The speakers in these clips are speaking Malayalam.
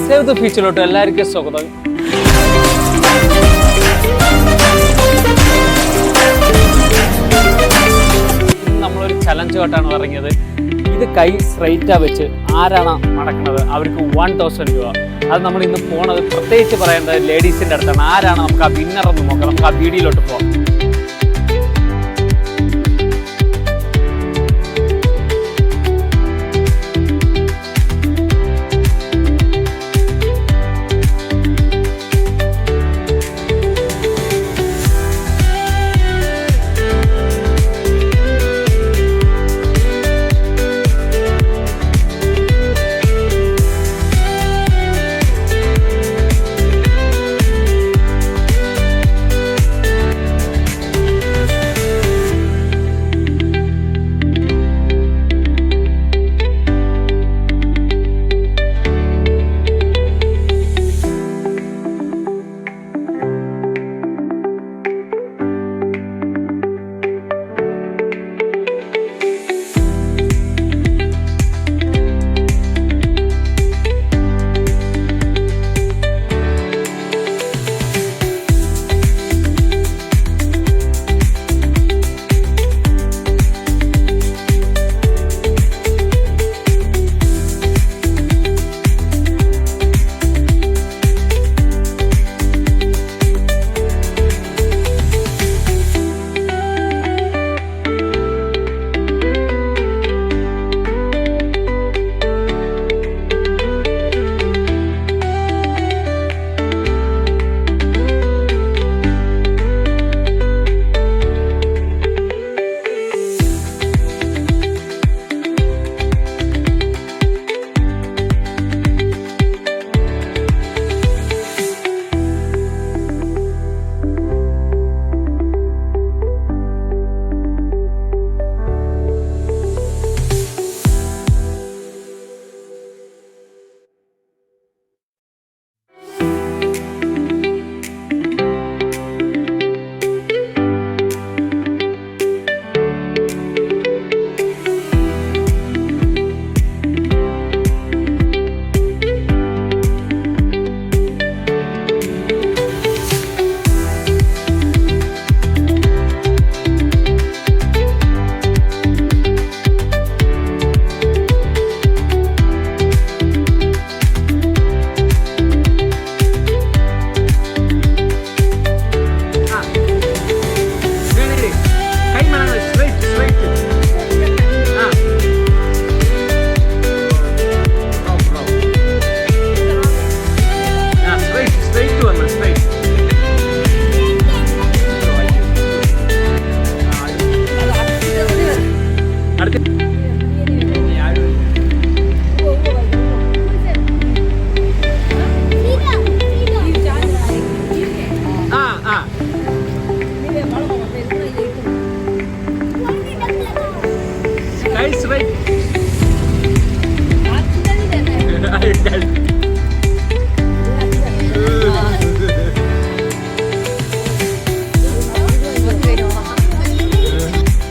സേവ് ദ ബീച്ചിലോട്ട് എല്ലാവർക്കും സ്വാഗതം. നമ്മളൊരു ചലഞ്ചുമായിട്ടാണ് ഇറങ്ങിയത്. ഇത് കൈ സ്ട്രൈറ്റാ വെച്ച് ആരാണ് നടക്കുന്നത് അവർക്ക് 1000 രൂപ. അത് നമ്മൾ ഇന്ന് പോണത് പ്രത്യേകിച്ച് പറയേണ്ടത് ലേഡീസിൻ്റെ അടുത്താണ്. ആരാണ് നമുക്ക് ആ വിന്നർ എന്ന് നോക്കാം. നമുക്ക് ആ വീഡിയോയിലോട്ട് പോകാം.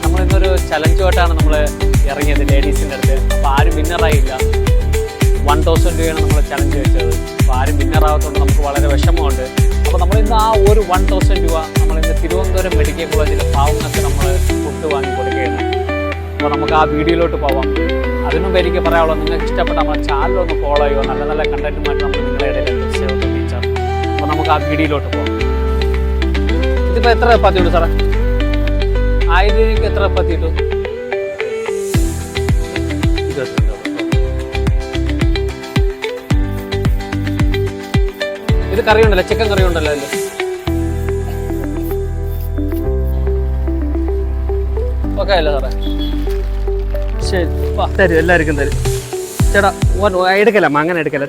നമ്മളിന്നൊരു ചലഞ്ചുമായിട്ടാണ് നമ്മൾ ഇറങ്ങിയത് ലേഡീസിൻ്റെ അടുത്ത്. അപ്പോൾ ആരും വിന്നറായില്ല. 1000 രൂപയാണ് നമ്മൾ ചലഞ്ച് വെച്ചത്. അപ്പോൾ ആരും വിന്നറാകത്തോണ്ട് നമുക്ക് വളരെ വിഷമമുണ്ട്. അപ്പോൾ നമ്മളിന്ന് ആ ഒരു 1000 രൂപ നമ്മളിന്ന് തിരുവനന്തപുരം മെഡിക്കൽ കോളേജിൽ പാവങ്ങൾക്ക് നമ്മൾ ഫുഡ് വാങ്ങി കൊടുക്കുകയാണ്. അപ്പോൾ നമുക്ക് ആ വീഡിയോയിലോട്ട് പോവാം. അതിനുമുമ്പ് എനിക്ക് പറയാനുള്ളത്, നിങ്ങൾക്ക് ഇഷ്ടപ്പെട്ട നമ്മുടെ ചാനലൊന്ന് ഫോളോ ചെയ്യുക. നല്ല നല്ല കണ്ടന്റുമായിട്ട് നമ്മൾ നിങ്ങളുടെ ഇടയിൽ സേവ് ദ ബീച്ച്. അപ്പോൾ നമുക്ക് ആ വീഡിയോയിലോട്ട് പോകാം. ഇതിപ്പോൾ എത്ര ചപ്പാത്തി ഉണ്ട് സാറേ? 1000 രൂപയ്ക്ക് എത്ര ചപ്പാത്തി കിട്ടും? 22. ഇത് കറി ഉണ്ടല്ലോ, ചിക്കൻ കറി ഉണ്ടല്ലോ അതിൽ. ഓക്കെ അല്ലേ സാറേ? ശരി, തരും, എല്ലാവർക്കും തരും. ചേട്ടാ എടുക്കലമ്മ, അങ്ങനെ എടുക്കല,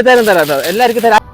തരും, തരാം, എല്ലാവർക്കും തരാം.